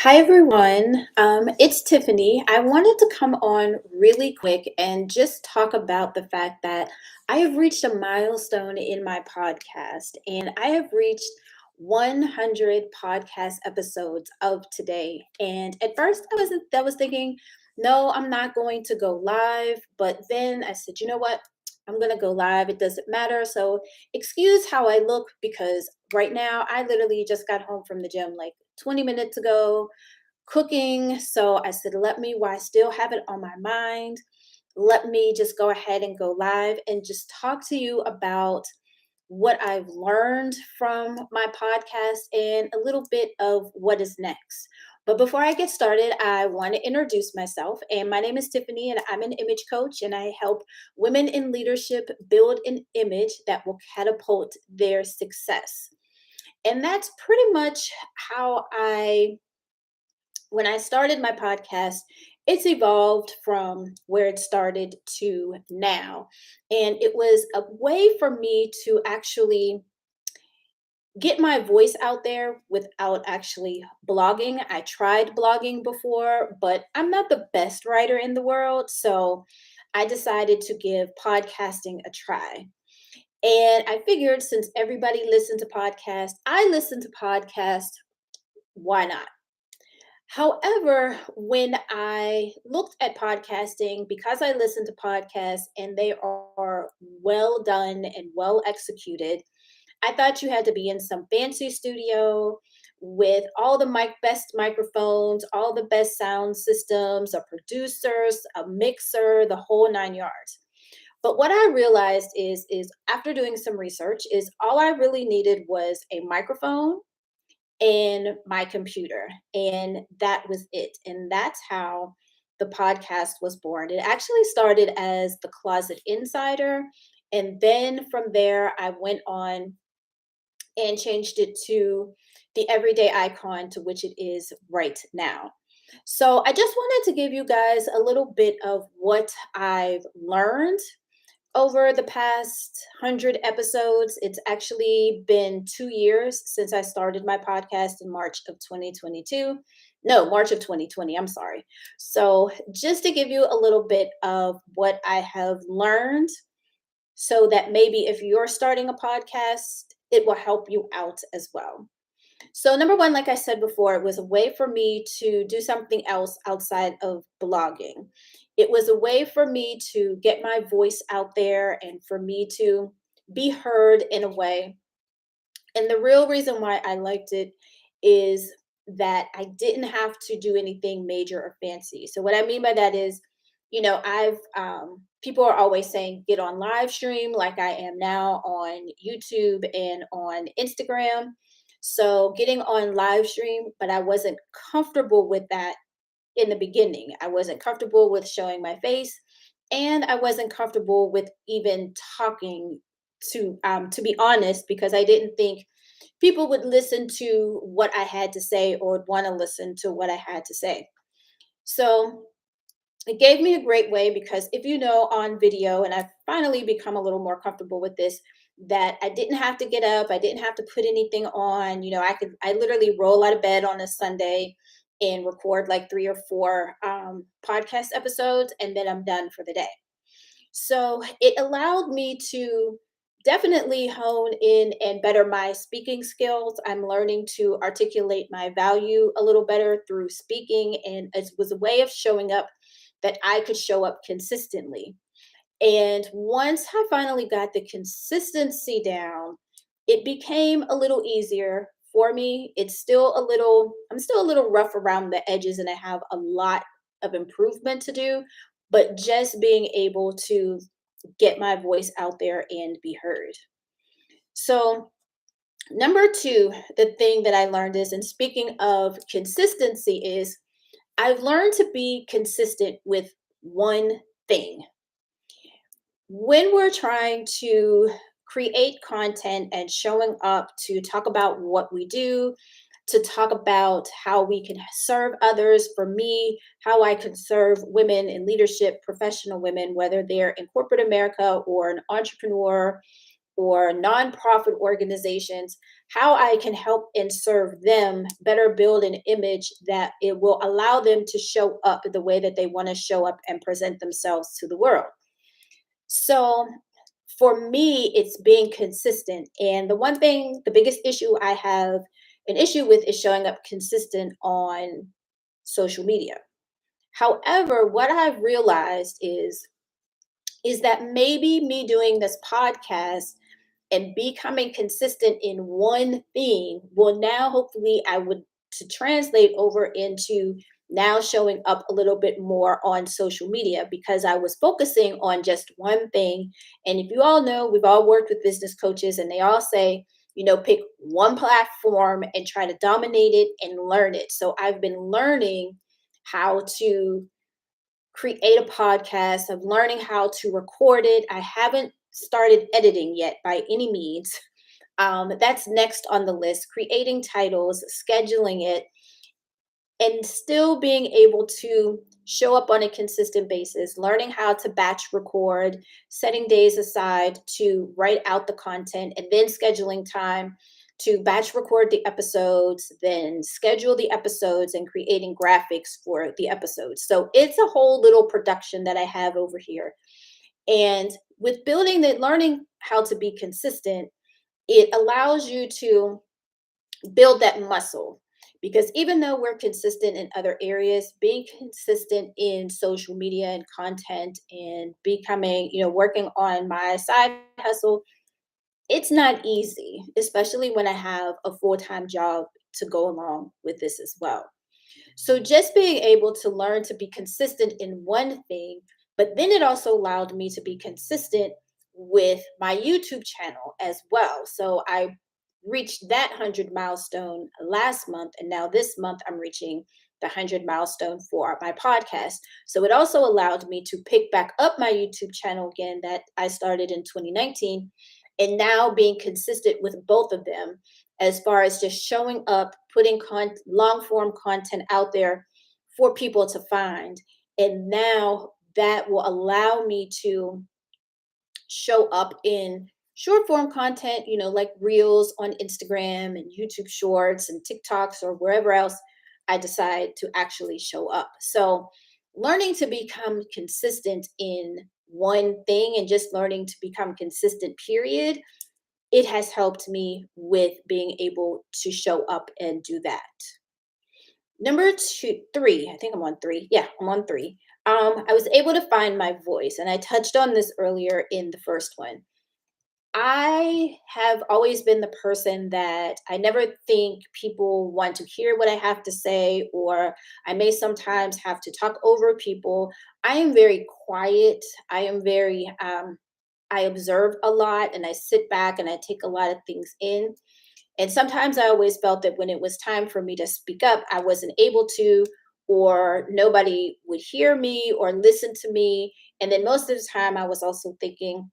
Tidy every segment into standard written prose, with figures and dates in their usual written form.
Hi everyone, it's Tiffany. I wanted to come on really quick and just talk about the fact that I have reached a milestone in my podcast and I have reached 100 podcast episodes of today. And at first I was thinking, no, I'm not going to go live, but then I said, you know what? I'm going to go live. It doesn't matter. So, excuse how I look because right now I literally just got home from the gym like 20 minutes ago cooking. So I said, let me, while I still have it on my mind, let me just go ahead and go live and just talk to you about what I've learned from my podcast and a little bit of what is next. But before I get started, I want to introduce myself. And my name is Tiffany, and I'm an image coach, and I help women in leadership build an image that will catapult their success. And that's pretty much how when I started my podcast, it's evolved from where it started to now. And it was a way for me to actually get my voice out there without actually blogging. I tried blogging before, but I'm not the best writer in the world. So I decided to give podcasting a try. And I figured since everybody listened to podcasts, I listen to podcasts, why not? However, when I looked at podcasting, because I listen to podcasts and they are well done and well executed, I thought you had to be in some fancy studio with all the best microphones, all the best sound systems, a producers, a mixer, the whole nine yards. But what I realized is after doing some research is all I really needed was a microphone in my computer. And that was it. And that's how the podcast was born. It actually started as the Closet Insider. And then from there, I went on and changed it to the Everyday Icon, to which it is right now. So I just wanted to give you guys a little bit of what I've learned over the past 100 episodes. It's actually been 2 years since I started my podcast in March of 2022. No, March of 2020. I'm sorry. So, just to give you a little bit of what I have learned, so that maybe if you're starting a podcast, it will help you out as well. So, number one, like I said before, it was a way for me to do something else outside of blogging. It was a way for me to get my voice out there and for me to be heard in a way. And the real reason why I liked it is that I didn't have to do anything major or fancy. So, what I mean by that is, people are always saying get on live stream like I am now on YouTube and on Instagram. So getting on live stream, but I wasn't comfortable with that in the beginning. I wasn't comfortable with showing my face, and I wasn't comfortable with even talking to be honest, because I didn't think people would listen to what I had to say or would want to listen to what I had to say. So it gave me a great way because if you know on video, and I've finally become a little more comfortable with this, that I didn't have to get up, I didn't have to put anything on. I literally roll out of bed on a Sunday and record like three or four podcast episodes, and then I'm done for the day. So it allowed me to definitely hone in and better my speaking skills. I'm learning to articulate my value a little better through speaking, and it was a way of showing up that I could show up consistently. And once I finally got the consistency down, it became a little easier for me. I'm still a little rough around the edges and I have a lot of improvement to do, but just being able to get my voice out there and be heard. So, number two, the thing that I learned is, and speaking of consistency, is I've learned to be consistent with one thing. When we're trying to create content and showing up to talk about what we do, to talk about how we can serve others, for me, how I can serve women in leadership, professional women, whether they're in corporate America or an entrepreneur, or nonprofit organizations, how I can help and serve them better build an image that it will allow them to show up the way that they want to show up and present themselves to the world. So for me, it's being consistent. And the one thing, the biggest issue I have an issue with is showing up consistent on social media. However, what I've realized is that maybe me doing this podcast and becoming consistent in one thing will now hopefully I would to translate over into now showing up a little bit more on social media because I was focusing on just one thing. And if you all know, we've all worked with business coaches and they all say, pick one platform and try to dominate it and learn it. So I've been learning how to create a podcast. I'm learning how to record it. I haven't started editing yet by any means. That's next on the list, creating titles, scheduling it, and still being able to show up on a consistent basis, learning how to batch record, setting days aside to write out the content, and then scheduling time to batch record the episodes, then schedule the episodes and creating graphics for the episodes. So it's a whole little production that I have over here. And with building that, learning how to be consistent, it allows you to build that muscle because even though we're consistent in other areas, being consistent in social media and content and becoming, working on my side hustle, it's not easy, especially when I have a full-time job to go along with this as well. So just being able to learn to be consistent in one thing, but then it also allowed me to be consistent with my YouTube channel as well. So I reached that 100 milestone last month, and now this month I'm reaching the 100 milestone for my podcast. So it also allowed me to pick back up my YouTube channel again that I started in 2019, and now being consistent with both of them as far as just showing up, putting long form content out there for people to find. And now that will allow me to show up in short form content, like reels on Instagram and YouTube shorts and TikToks or wherever else I decide to actually show up. So learning to become consistent in one thing and just learning to become consistent, period, it has helped me with being able to show up and do that. Number three, I think I'm on three. Yeah, I'm on three. I was able to find my voice, and I touched on this earlier in the first one. I have always been the person that I never think people want to hear what I have to say, or I may sometimes have to talk over people. I am very quiet. I am very, I observe a lot and I sit back and I take a lot of things in. And sometimes I always felt that when it was time for me to speak up, I wasn't able to, or nobody would hear me or listen to me. And then most of the time, I was also thinking,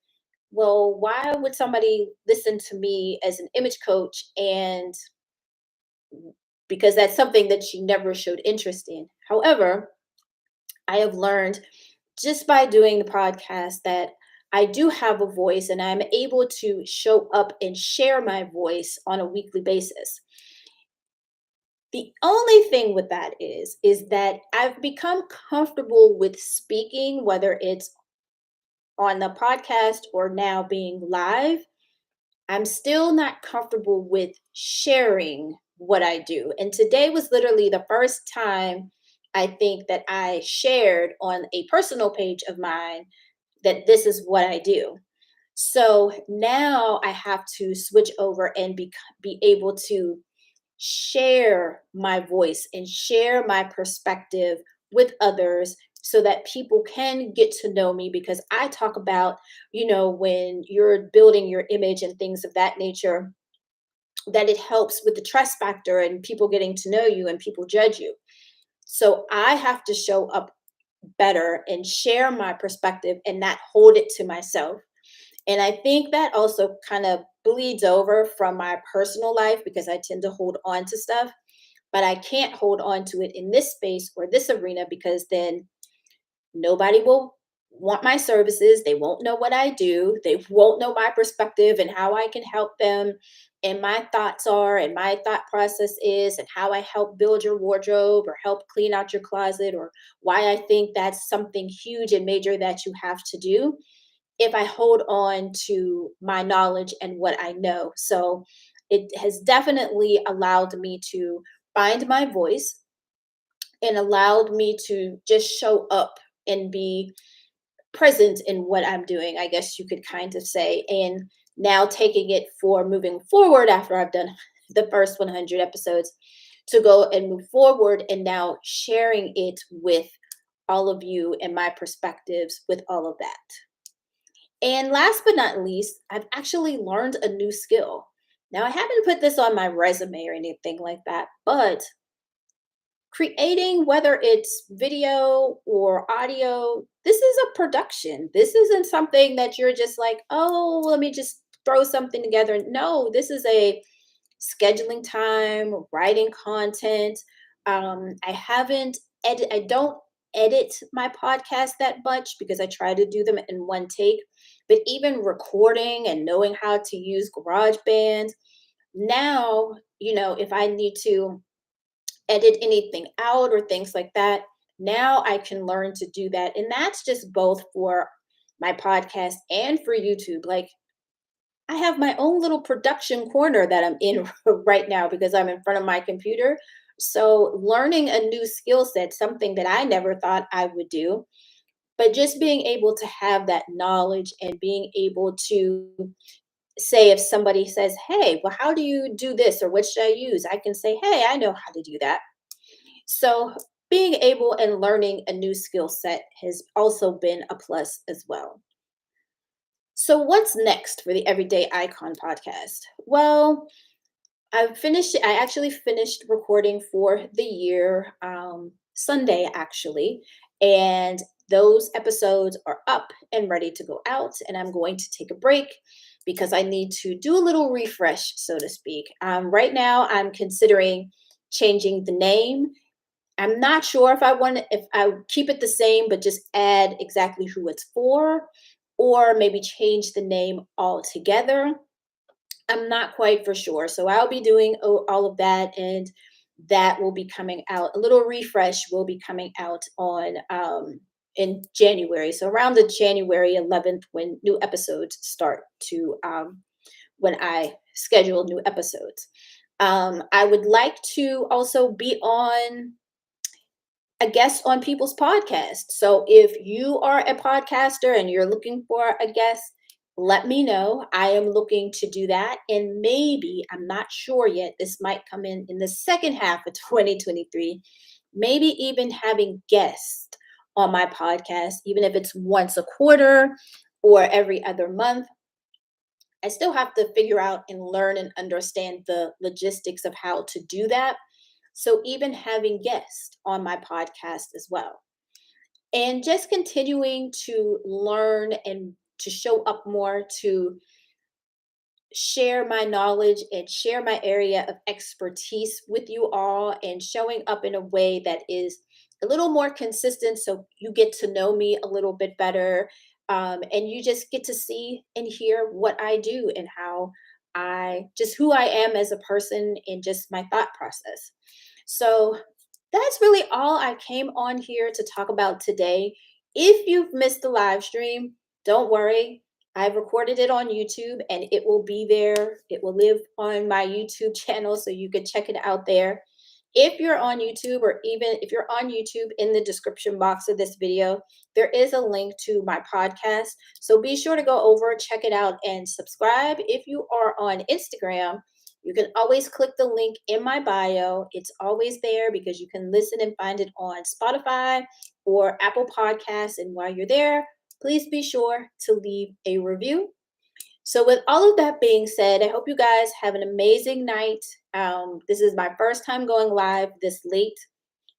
well, why would somebody listen to me as an image coach? And because that's something that she never showed interest in. However, I have learned just by doing the podcast that I do have a voice and I'm able to show up and share my voice on a weekly basis. The only thing with that is that I've become comfortable with speaking, whether it's on the podcast or now being live. I'm still not comfortable with sharing what I do. And today was literally the first time I think that I shared on a personal page of mine that this is what I do. So now I have to switch over and be able to share my voice and share my perspective with others so that people can get to know me because I talk about, when you're building your image and things of that nature, that it helps with the trust factor and people getting to know you and people judge you. So I have to show up better and share my perspective and not hold it to myself. And I think that also kind of bleeds over from my personal life because I tend to hold on to stuff, but I can't hold on to it in this space or this arena because then nobody will want my services. They won't know what I do. They won't know my perspective and how I can help them, and my thoughts are, and my thought process is, and how I help build your wardrobe or help clean out your closet, or why I think that's something huge and major that you have to do if I hold on to my knowledge and what I know. So it has definitely allowed me to find my voice and allowed me to just show up and be present in what I'm doing, I guess you could kind of say. And now taking it for moving forward after I've done the first 100 episodes to go and move forward and now sharing it with all of you and my perspectives with all of that. And last but not least, I've actually learned a new skill. Now, I haven't put this on my resume or anything like that, but creating, whether it's video or audio, this is a production. This isn't something that you're just like, oh, let me just throw something together. No, this is a scheduling time, writing content. I haven't I don't edit my podcast that much because I try to do them in one take. But even recording and knowing how to use GarageBand, now, if I need to edit anything out or things like that, now I can learn to do that. And that's just both for my podcast and for YouTube. Like, I have my own little production corner that I'm in right now because I'm in front of my computer. So, learning a new skill set, something that I never thought I would do, but just being able to have that knowledge and being able to say, if somebody says, hey, well, how do you do this or what should I use? I can say, hey, I know how to do that. So, being able and learning a new skill set has also been a plus as well. So, what's next for the Everyday Icon podcast? Well, I actually finished recording for the year Sunday, actually. And those episodes are up and ready to go out. And I'm going to take a break because I need to do a little refresh, so to speak. Right now, I'm considering changing the name. I'm not sure if I keep it the same, but just add exactly who it's for, or maybe change the name altogether. I'm not quite for sure. So I'll be doing all of that, and that will be coming out. A little refresh will be coming out on in January. So around the January 11th, when new episodes start to when I schedule new episodes. I would like to also be on a guest on people's podcasts. So if you are a podcaster and you're looking for a guest, let me know. I am looking to do that. And maybe, I'm not sure yet, this might come in the second half of 2023, maybe even having guests on my podcast, even if it's once a quarter or every other month. I still have to figure out and learn and understand the logistics of how to do that. So, even having guests on my podcast as well. And just continuing to learn and to show up more, to share my knowledge and share my area of expertise with you all, and showing up in a way that is a little more consistent so you get to know me a little bit better, and you just get to see and hear what I do and how who I am as a person and just my thought process. So that's really all I came on here to talk about today. If you've missed the live stream, don't worry. I've recorded it on YouTube and it will be there. It will live on my YouTube channel so you can check it out there. If you're on YouTube, or even if you're on YouTube, in the description box of this video, there is a link to my podcast. So be sure to go over, check it out, and subscribe. If you are on Instagram, you can always click the link in my bio. It's always there because you can listen and find it on Spotify or Apple Podcasts. And while you're there, please be sure to leave a review. So, with all of that being said, I hope you guys have an amazing night. This is my first time going live this late.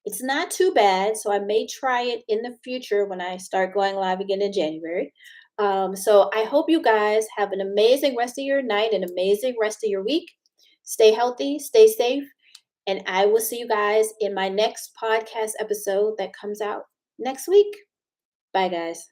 It's not too bad, so I may try it in the future when I start going live again in January. So, I hope you guys have an amazing rest of your night, an amazing rest of your week. Stay healthy, stay safe, and I will see you guys in my next podcast episode that comes out next week. Bye, guys.